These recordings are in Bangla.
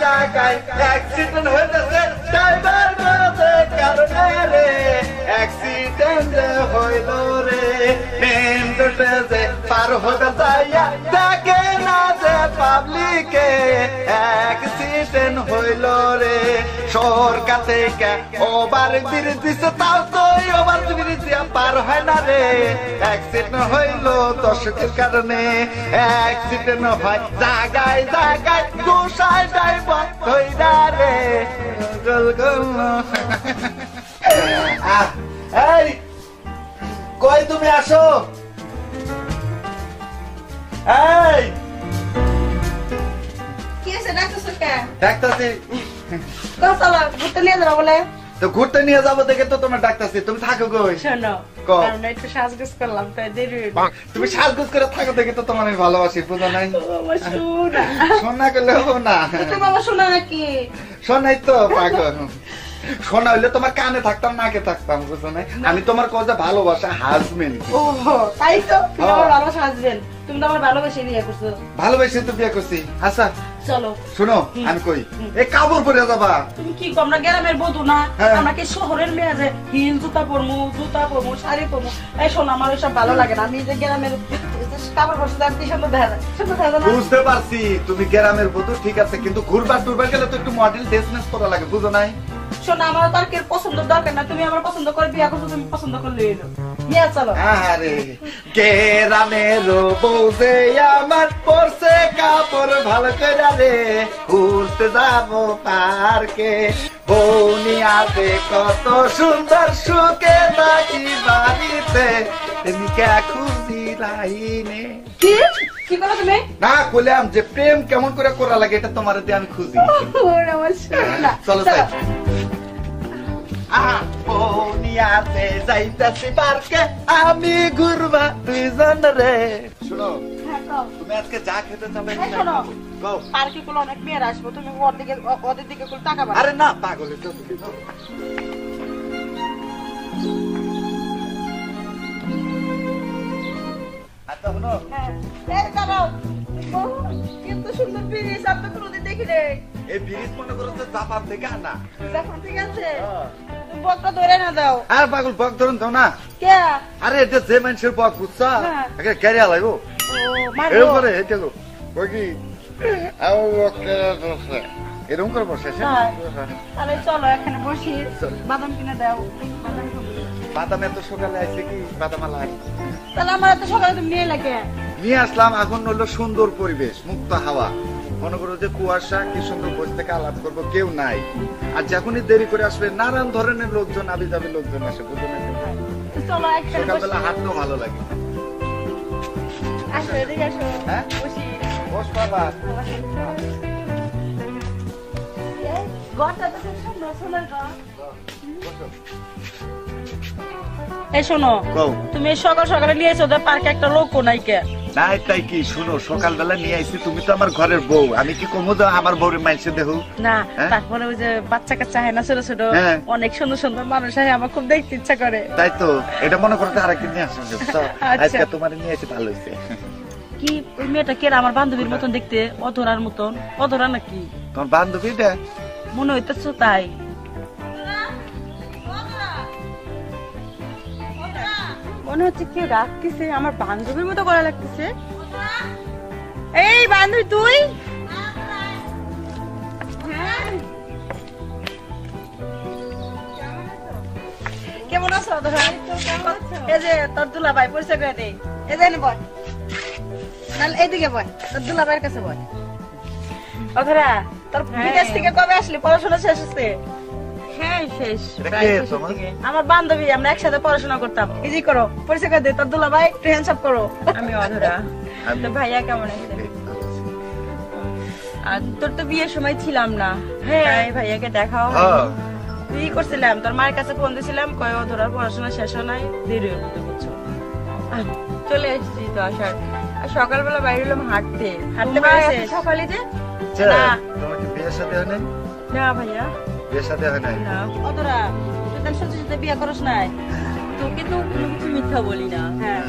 জায়গায় অ্যাক্সিডেন্ট হইতেছে ড্রাইভার করতে কারণে রে অ্যাক্সিডেন্ট হইল রে মেন রোডে যে পার হতে যাইয়া দেখে না যে পাবলিকে অ্যাক্সিডেন্ট হইল রে সরকার থেকে ওভার ব্রিজ দিছে তাও তো ওভার ব্রিজ দিয়া পার হয় না রে অ্যাক্সিডেন্ট হইল দর্শকের কারণে অ্যাক্সিডেন্ট হয় জায়গায় জায়গায় দোষায় ড্রাইভার হইরা রে গোল গোল এই কই তুমি আসো এই কি আছে ডাকতেছ কে ডাকতাছি চলো ঘুরতে নিয়ে যাবো বলে তো ঘুরতে নিয়ে যাবো দেখে তো তোমার ডাকতাছি তুমি থাকো কই শোনো কারণ একটু সাজগোজ করলাম তাই দেরি হইল তুমি সাজগোজ করে থাকো দেখে তো তোমার আমি ভালোবাসি বুঝো নাই আমার সোনা সোনা করলে হবো না তুমি আমার সোনা নাকি শোনাই তো পাগল শোনা হইলে তোমার কানে থাকতাম নাকে থাকতাম বুঝো নাই আমি তোমার কথা ভালোবাসা হাজবেন্ড ও তাই তো তুমি আমার ভালোবাসা হাজবেন্ড তুমি তো আমার ভালোবাসে বিয়ে করছো ভালোবাসে তো বিয়ে করছি আচ্ছা চলো শুনো আমি কই এই কাপড় পরে যাবা তুমি কি কম না গ্রামের বধূ না আমরা কি শহরের মেয়ে যে হিল জুতা পরমু শাড়ি পরমু এই শোনো আমার ওইসব ভালো লাগে না আমি যে গ্রামের কাপড় পরছি তার কি সুন্দর দেখা যায় সুন্দর দেখা যায় না বুঝতে পারছি তুমি গ্রামের বধূ ঠিক আছে কিন্তু ঘুরবার টুরবার গেলে তো একটু মডেল ড্রেসনেস পরা লাগে বুঝো নাই শোনো আমার তার কি পছন্দ দরকার না তুমি আমার পছন্দ করে বিয়ে করছো তুমি পছন্দ করলে এলো নিয়ে চলো আরে গ্রামের বউসে আমার পরছে কাপড় ভালো করে রে ঘুরতে যাবো পার্কে বউনি আছে কত সুন্দর সুখে থাকি বাড়িতে তুমি কে খুঁজি লাইনে কি কি করো তুমি না কইলাম যে প্রেম কেমন করে করা লাগে এটা তোমার দিয়ে আমি খুঁজি ওরে আমার সোনা চলো তাই বউনিয়াতে যাইতাছি পার্কে আমি ঘুরবা দুইজন রে শুনো তুমি আজকে যা খেতে যাবে পার্কে গুলো অনেক মেয়ের আসবো তুমি ওদের দিকে তাকাবা আরে না পাগল তো তুমি আচ্ছা শুনো কিন্তু সুন্দর ব্রিজ আপনি কোনোদিন দেখি নেই এই ব্রিজ মনে করো তো জাপান থেকে আনা জাপান থেকে আছে বকটা ধরে না দাও আর পাগল বক ধরুন দাও না কে আরে এটা যে মানুষের বক বুঝছা আগে ক্যারি আলাইবো ও মারো এরপরে এটা গো ওই কি আও ওকে দোসে এরকম করে বসে আরে চলো এখানে বসি বাদাম কিনে দাও বাদাম এত সকালে আইছে কি বাদাম আলাই তাহলে আমার এত সকালে তুমি নিয়ে লাগে নিয়ে আসলাম এখন হলো সুন্দর পরিবেশ মুক্ত হাওয়া মনে করো যে কুয়াশা কি সুন্দর বসে থেকে আলাপ করবো কেউ নাই আর যখনই দেরি করে আসবে নানান ধরনের লোকজন আবি যাবে লোকজন আসে বুঝো না চলো একসাথে সকালবেলা হাঁটতেও ভালো লাগে আসো এদিকে আসো হ্যাঁ বসি বস বাবা ঘরটা তো খুব সুন্দর সুন্দর ঘর এই শোনো তুমি সকাল সকালে নিয়ে এসো পার্কে একটা লোক নাই কে না তাই কি শুনো সকালবেলা নিয়ে আইছি তুমি তো আমার ঘরের বউ আমি কি কমু আমার বউরে মাইছে দেখো না তারপরে ওই যে বাচ্চা কাচ্চা হয় না ছোট ছোট অনেক সুন্দর সুন্দর মানুষ হয় আমার খুব দেখতে ইচ্ছা করে তাই তো এটা মনে করতে আরেকদিন নিয়ে আসুন আজকে তোমার নিয়ে এসে ভালো হয়েছে কি ওই মেয়েটা কে আমার বান্ধবীর মতন দেখতে অধরার মতন অধরা নাকি তোমার বান্ধবী দে মনে হইতেছো তাই মনে হচ্ছে কি ডাকতেছে আমার বান্ধবীর মতো করা লাগতেছে এই বান্ধবী তুই কেমন আছো এই যে তোর দুলাভাই পরিচয় করে দেই এই যে বয় নাহলে এইদিকে বয় তোর দুলাভাইয়ের কাছে বয় অধরা তোর বিদেশ থেকে কবে আসলি পড়াশোনা শেষ হচ্ছে হ্যাঁ শেষ আমার বান্ধবী আমরা একসাথে পড়াশোনা করতাম ইজি করো পরিচয় করে দে তোর দুলাভাই একটু হ্যান্ডসাপ করো আমি অধরা তো ভাইয়া কেমন আছে আর তোর তো বিয়ের সময় ছিলাম না হ্যাঁ ভাইয়াকে দেখাও কি করছিলাম তোর মায়ের কাছে ফোন দিছিলাম কয় অধরার পড়াশোনা শেষ হয় নাই দেরি হতে বুঝছো চলে এসেছি তো আসার আর সকালবেলা বাইরে হলাম হাঁটতে হাঁটতে পারছে সকালে যে না তোমার কি বিয়ের সাথে হয় নাই না ভাইয়া বিয়ের সাথে হয় নাই না অধরা তুই তার সাথে সাথে বিয়ে করছ নাই তোকে তো কোনো কিছু মিথ্যা বলি না হ্যাঁ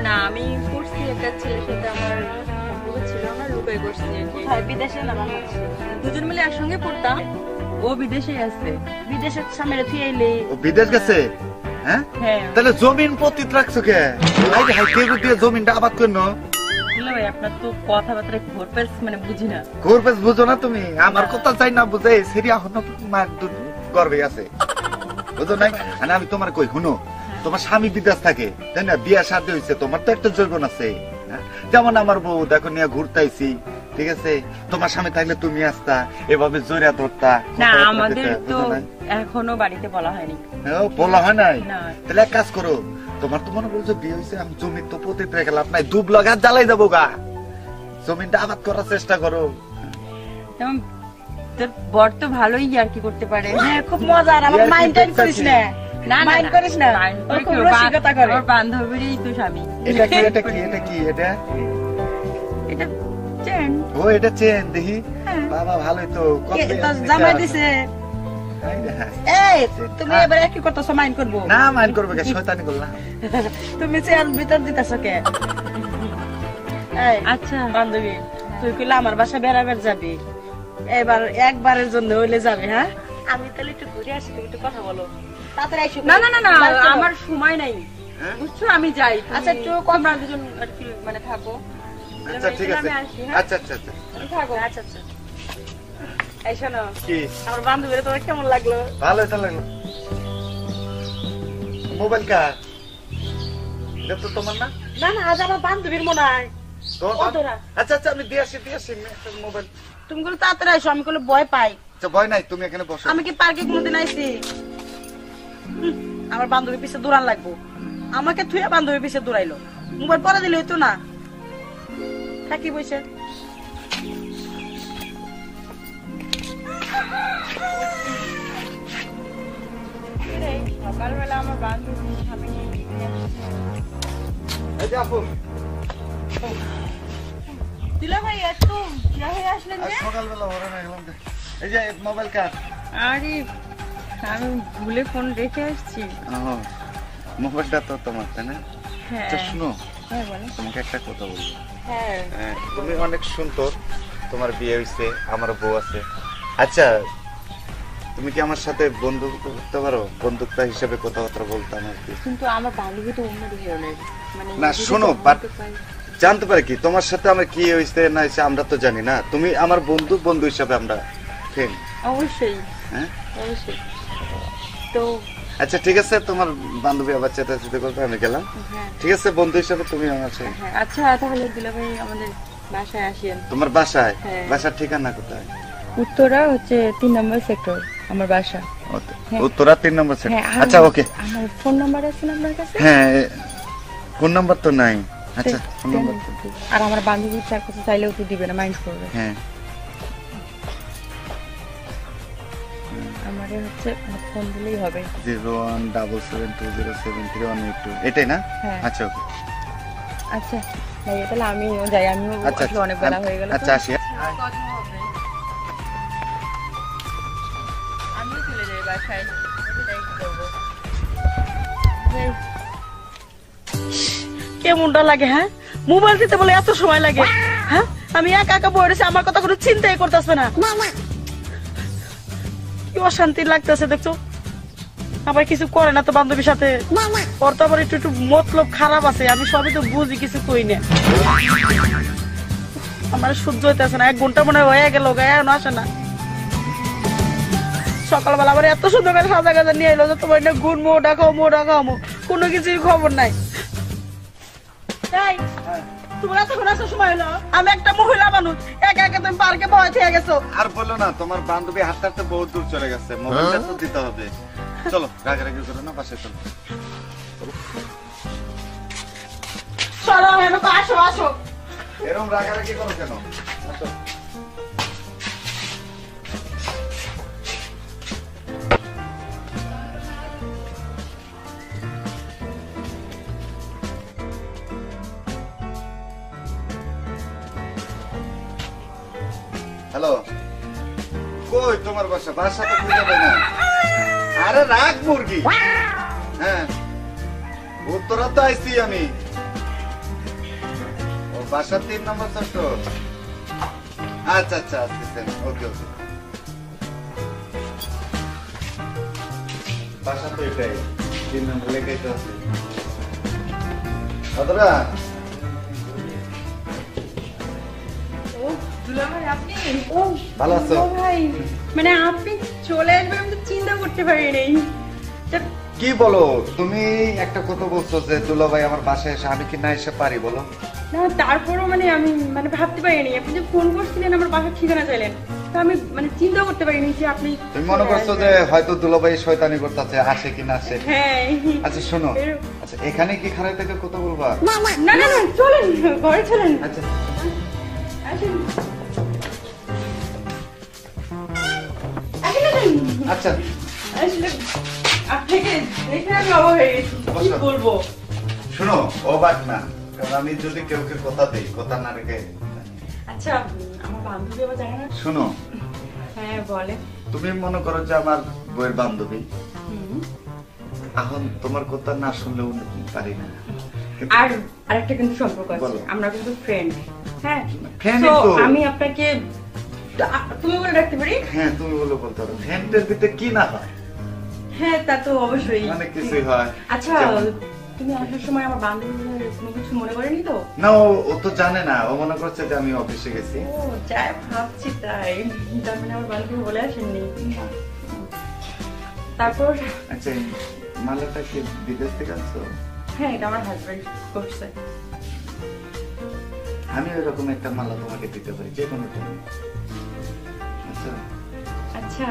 না আমি করছি একটা ছেলের সাথে আমার সম্পর্ক ছিল পড়াশোনা লুকাই করছি আর কি। কোথায়, বিদেশে না বাংলাদেশে? দুজন মিলে একসঙ্গে পড়তাম, ও বিদেশে আছে। বিদেশের সামনে তুই এলি? ও বিদেশ গেছে? হ্যাঁ, হ্যাঁ তাহলে জমিন পতিত রাখছো কে? আইরে হাই কেউ দিয়ে জমিনটা আবাদ করনো? দুলা ভাই আপনার তো কথাবার্তা ঘোরপেস মানে বুঝি না। ঘুরপেস বুঝো না তুমি? আমার কথা চাই না বুঝে সেরি এখন মার গর্বে আছে, বুঝো নাই? আর আমি তোমার কই শুনো, তোমার স্বামী বিদেশ থাকে তাই না, বিয়া শাদী হয়েছে, তোমার তো একটা যৌবন আছে। হ্যাঁ? যেমন আমার বউ দেখো নিয়ে ঘুরতাইছি, ঠিক আছে? তোমার স্বামী থাকলে তুমি আসতা, এভাবে জোরিয়া ধরতা। না আমাদের তো এখনো বাড়িতে বলা হয়নি। বলা হয় নাই? না। তাহলে এক কাজ করো, তোমার তো মনে করছো বিয়ে হয়েছে, আমি জমি তো পতিত রেখে লাভ নাই, দুব লগা জ্বালাই যাবো গা, জমিনটা আবাদ করার চেষ্টা করো। যেমন তোর বর তো ভালোই আর কি করতে পারে। হ্যাঁ, খুব মজার। আমার ইয়ার্কি মাইন্ড টাইম করিস না, না না মাইন্ড করিস না। ও খুব রসিকতা করে। ওর বান্ধবীরই তো স্বামী। এটা কি এটা কি এটা কি এটা? এটা চেন। ও এটা চেন দেখি, হ্যাঁ। বাবা ভালোই তো। কে তোর জামাই দিছে? এই তুমি হ্যাঁ। এবারে কি করতেছো? মাইন্ড করবো না, মাইন্ড করবে কে, শয়তানি করলাম। তুমি চেয়ার ভিতর দিতেছো কে? এই আচ্ছা বান্ধবী, তুই কইলে আমার বাসা বেড়াবার যাবি, এবার একবারের জন্য হইলে যাবে। হ্যাঁ, আমি তাহলে একটু ঘুরে আসি, তুমি একটু কথা বলো, তাড়াতাড়ি আইসো। না না না না বাড়ি চলো। আমার সময় নাই, হ্যাঁ? বুঝছো? আমি যাই। আচ্ছা, একটু তোমরা দুজন আর কি মানে থাকো। আচ্ছা ঠিক আছে, আমি আসি, হ্যাঁ? আচ্ছা আচ্ছা আচ্ছা। তুমি থাকো। আচ্ছা আচ্ছা। এই শোনো, কি আমার বান্ধবীরা তোমার কেমন লাগলো? ভালো তো লাগলো। মোবাইল কার? এটা তো তোমার না? না না, আজ আমার বান্ধবীর মনে হয়। তোমার ও না? তোরা। আচ্ছা আচ্ছা, আমি দিয়ে আসি মোবাইল। তুমি গুলো তাড়াতাড়ি আইসো, আমি গুলো ভয় পাই। আচ্ছা ভয় নাই, তুমি এখানে বসো। আমি কি পার্কে কোনোদিন আইছি? আমার বান্ধবী পিছে দৌড়ান লাগবো, আমাকে থুয়ে বান্ধবী পিছে দৌড়াইলো। মোবাইল পরে দিলে হইতো না? থাকি বসে। সকালবেলা আমার বান্ধবী স্বামী এই যে আপু, দিলা ভাই এত ইয়া হয়ে আসলেন আজ যে? সকালবেলা ওরা না গেলাম। এই যে মোবাইল কার? আরে আমি ভুলে ফোন রেখে আসছি। ও, মোবাইলটা তো তোমার তাই না? হ্যাঁ আচ্ছা শুনো, হ্যাঁ বলো। তোমাকে একটা কথা বলবো। হ্যাঁ তুমি অনেক সুন্দর, তোমার বিয়ে হয়েছে, আমার বউ আছে। আচ্ছা তুমি কি আমার সাথে বন্ধুত্ব করতে পারো? বন্ধুত্ব হিসেবে কথাবার্তা বলতাম আর কি। কিন্তু আমার বান্ধবী তো অন্য ধরনের, মানে না যদি শোনো, তো বাট বলতে পারি। জানতে পারি কি তোমার সাথে আমার কি হয়েছে না হয়েছে আমরা তো জানি না। তুমি আমার বন্ধু, বন্ধু হিসাবে আমরা ফ্রেন্ড। অবশ্যই হ্যাঁ অবশ্যই। তো আচ্ছা ঠিক আছে, তোমার বান্ধবী আবার চেতাচেতি করবে, আমি গেলাম। হ্যাঁ ঠিক আছে, বন্ধু হিসাবে তুমি আমার সাথে। হ্যাঁ আচ্ছা তাহলে দিলা ভাই আমাদের বাসায় আসেন। তোমার বাসায়? হ্যাঁ। বাসার ঠিকানা কোথায়? উত্তরা হচ্ছে 3 নম্বর সেক্টর আমার বাসা। হ্যাঁ। উত্তরা 3 নম্বর সেক্টর। হ্যাঁ আর আচ্ছা ওকে। আমার ফোন নাম্বার আছে না আপনার কাছে? হ্যাঁ, ফোন নাম্বার তো নাই। আচ্ছা ফোন নাম্বার তো। আর আমার বান্ধবীর কাছে চাইলেও তো দিবে না, মাইন্ড করবে। হ্যাঁ আমারে হচ্ছে ফোন দিলেই হবে। 01772073182 এটাই না? হ্যাঁ। আচ্ছা ওকে। আচ্ছা ভাইয়া তাহলে আমিও যাই, আমিও আচ্ছা আসলে অনেক বেলা হয়ে গেল। আচ্ছা আসি। আমিও চলে যাই বাসায়। কেমনটা লাগে? হ্যাঁ, মোবাইল দিতে বলে এত সময় লাগে? হ্যাঁ, আমি একা একা বসে রয়েছি, আমার কথা কোনো চিন্তাই করতেছে না। কি অশান্তি লাগতেছে দেখছো। আবার কিছু করে না তো বান্ধবীর সাথে, ওর তো আবার একটু একটু মতলব খারাপ আছে, আমি সবই তো বুঝি, কিছু কই না। আমার সহ্য হইতেছে না, 1 ঘন্টা মনে হয়ে গেল, গায়ে আসে না। সকালবেলা আবার এত সুন্দর করে সাজা গাজা নিয়ে এলো যে তোমার না গুড় মোটা খাও কোনো কিছুই খবর নাই। এই, তোমার এতক্ষণ আসার সময় হলো? আমি একটা মহিলা মানুষ, একা একা তুমি পার্কে বসে থেকে গেছো। আর বলো না, তোমার বান্ধবী হাঁটতে হাঁটতে বহুত দূর চলে গেছে, মোবাইলটা তো দিতে হবে। চলো রাগারাগি করো না, বাসায় চলো। চলো এরকম আসো আসো। এরকম রাগারাগি করো কেন? আসো। হ্যালো, কই তোমার বাসা? বাসা তো খুঁজে পাই না। আরে রাখ মুরগি। হ্যাঁ, উত্তরা তো আইছি আমি। ও বাসা 3 নম্বর সেক্টর। আচ্ছা আচ্ছা আসতেছেন, ওকে ওকে। বাসা তো এটাই, 3 নম্বর লেখাই তো আছে। দাদা ও দুলাভাই আপনি? ও ভালো আছো? ভাই মানে আপনি চলে আসবেন আমি তো চিন্তা করতে পারি নাই। কি বলো তুমি? একটা কথা বলছো যে দুলাভাই আমার বাসায় এসে, আমি কি না এসে পারি বলো? না তারপরও মানে আমি মানে ভাবতে পারিনি, আপনি যে ফোন করছিলেন আমার বাসার ঠিকানা চাইলেন, তো আমি মানে চিন্তা করতে পারিনি যে আপনি তুমি মনে করছো যে হয়তো দুলাভাই শয়তানি করতেছে, আসে কি না আসে? হ্যাঁ। আচ্ছা শোনো, আচ্ছা এখানে কি খারাপ থেকে কথা বলবা? না না না চলেন ঘরে চলেন। আচ্ছা আসেন আসেন আসেন। আচ্ছা আসলে আপনাকে দেখে আমি অবাক হয়ে গেছি, কি বলবো। শোনো, অবাক না, কারণ আমি যদি কেউ কথা দিই, কথা না রেখে। আচ্ছা আমার বান্ধবী আবার জানে না। শোনো, হ্যাঁ বলে। তুমি মনে করো যে আমার বইয়ের বান্ধবী, এখন তোমার কথা না শুনলেও পারি না। আর আরেকটা কিন্তু সম্পর্ক আছে, বলো। আমরা কিন্তু ফ্রেন্ড। হ্যাঁ Friend তো তো। আমি আপনাকে তুমি বলে রাখতে পারি। হ্যাঁ তুমি বলে বলতে পারো, ফ্রেন্ডের ভিতরে কি না হয়? হ্যাঁ তা তো অবশ্যই অনেক কিছুই হয়। আচ্ছা যেমন? তুমি আসার সময় আমার বান্ধবী কোনো কিছু মনে করেনি তো? না ও তো জানে না, ও মনে করছে যে আমি অফিসে গেছি। ও যাই ভাবছি তাই, তার মানে আমার বান্ধবী বলে আসেননি। তারপর আচ্ছা মালাটা কি বিদেশ থেকে আনছো? হ্যাঁ এটা আমার হাজবেন্ড করছে। আমি ওইরকম একটা মালা তোমাকে দিতে পারি যে কোনো টাইমে। আচ্ছা আচ্ছা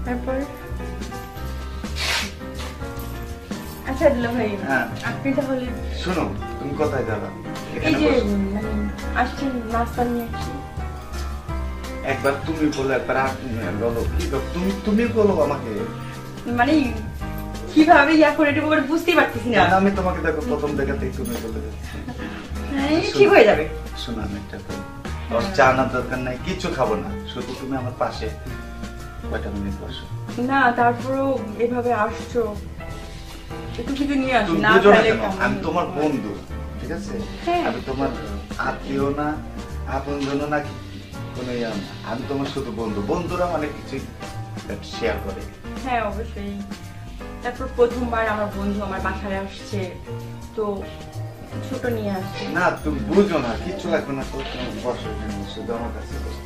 তারপর আচ্ছা দুলা ভাই হ্যাঁ। আপনি তাহলে শোনো, তুমি কোথায় যাবা? এই এখানে যে বসো। মানে আসছি নাস্তা নিয়ে আসছি। একবার তুমি বলো, একবার আপনি বলো। কি তুমি বলো আমাকে। মানে কিভাবে ইয়া করে এটা করে বুঝতেই পারতেছি না। আমি তোমাকে দেখো প্রথম দেখাতেই তুমি বলে যাচ্ছি। হ্যাঁ, ঠিক হয়ে যাবে। শোনো আমি একটা করি, ওর চা না দরকার নাই, কিছু খাবো না, শুধু তুমি আমার পাশে কয়টা মিনিট বসো। না তারপরও এভাবে আসছো, একটু কিছু নিয়ে আসি তুমি না বুঝো না খেলে কেন? কেমন? আমি তোমার বন্ধু, ঠিক আছে? হ্যাঁ। আমি তোমার আত্মীয় না, আপনজন না, কোনো ইয়া না। আমি তোমার শুধু বন্ধু। বন্ধুরা অনেক কিছুই শেয়ার করে। হ্যাঁ অবশ্যই। তারপর প্রথমবার আমার বন্ধু আমার বাসায় আসছে, তো ছোট নিয়ে আসছে। না তুমি বুঝো না, কিচ্ছু লাগবে না তো, তুমি বসো এখানে, শুধু আমার কাছে বসো।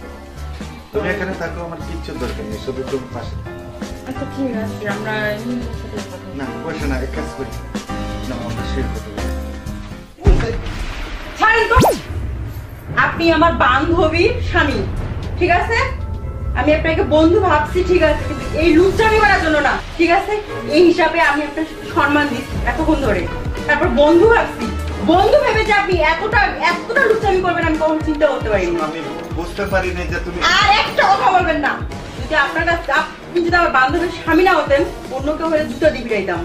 তুমি এখানে থাকো, আমার কিচ্ছু দরকার নেই, শুধু তুমি পাশে থাকো। আচ্ছা ঠিক আছে, আমরা ইংলিশের সাথে কথা বলবো। না বসে না, এক কাজ করি না, আমরা শেয়ার করতে পারি। ছাড়েন তো। আপনি আমার বান্ধবীর স্বামী, ঠিক আছে? আমি আপনাকে বন্ধু ভাবছি, ঠিক আছে, কিন্তু এই লুচ্চামি করার জন্য না, ঠিক আছে? এই হিসাবে আমি আপনার সম্মান দিচ্ছি এতক্ষণ ধরে, তারপর বন্ধু ভাবছি। বন্ধু ভেবে যে আপনি এতটা লুচ্চামি করবেন আমি কখনো চিন্তা করতে পারিনি। আমি বুঝতে পারি না যে তুমি। আর একটা কথা বলবেন না, যদি আপনার কাছে আপনি যদি আমার বান্ধবীর স্বামী না হতেন, অন্য কেউ হলে জুতো দিয়ে পিটাইতাম।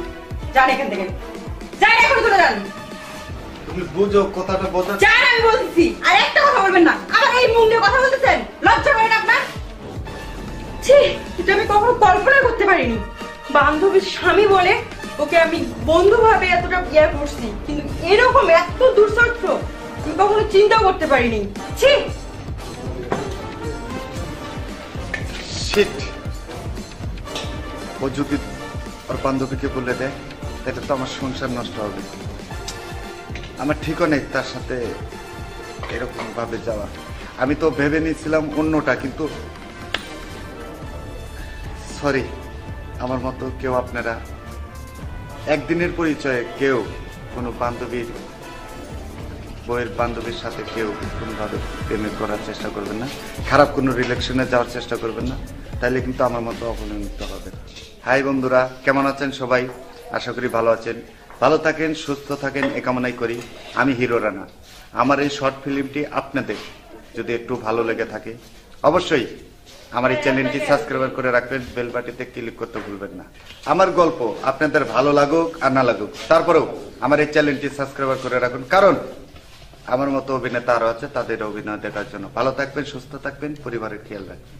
যান এখান থেকে, যান, এখন চলে যান। তুমি বুঝো, কথাটা বোঝা। যান আমি বলছি, আর একটা কথা বলবেন না। আমার এই মুখ দিয়ে কথা বলতেছেন, লজ্জা করে না আপনার? ছি, এটা আমি কখনো কল্পনা করতে পারিনি। বান্ধবীর স্বামী বলে ওকে আমি বন্ধু ভাবে এতটা ইয়া করছি, কিন্তু এরকম এত দুঃসাহস আমি কখনো চিন্তাও করতে পারিনি। ছি। শিট, ও যদি ওর বান্ধবীকে বলে দেয় তাহলে তো আমার সংসার নষ্ট হবে। আমার ঠিকও নেই তার সাথে এরকম ভাবে যাওয়া। আমি তো ভেবে নিয়েছিলাম অন্যটা, কিন্তু সরি, আমার মতো কেউ আপনারা একদিনের পরিচয়ে কেউ কোনো বান্ধবীর বইয়ের বান্ধবীর সাথে কেউ কোনোভাবে প্রেমে করার চেষ্টা করবেন না, খারাপ কোনো রিলেশনে যাওয়ার চেষ্টা করবেন না, তাহলে কিন্তু আমার মতো অপমানিত হবে। হাই বন্ধুরা, কেমন আছেন সবাই? আশা করি ভালো আছেন। ভালো থাকেন, সুস্থ থাকেন এ কামনাই করি। আমি হিরো রানা। আমার এই শর্ট ফিল্মটি আপনাদের যদি একটু ভালো লেগে থাকে অবশ্যই আমার এই চ্যানেলটি সাবস্ক্রাইব করে রাখবেন, বেল বাটনটিতে ক্লিক করতে ভুলবেন না। আমার গল্প আপনাদের ভালো লাগুক আর না লাগুক, তারপরেও আমার এই চ্যানেলটি সাবস্ক্রাইব করে রাখুন, কারণ আমার মতো অভিনেতা আরো আছে, তাদের অভিনয় দেখার জন্য। ভালো থাকবেন, সুস্থ থাকবেন, পরিবারের খেয়াল রাখবেন।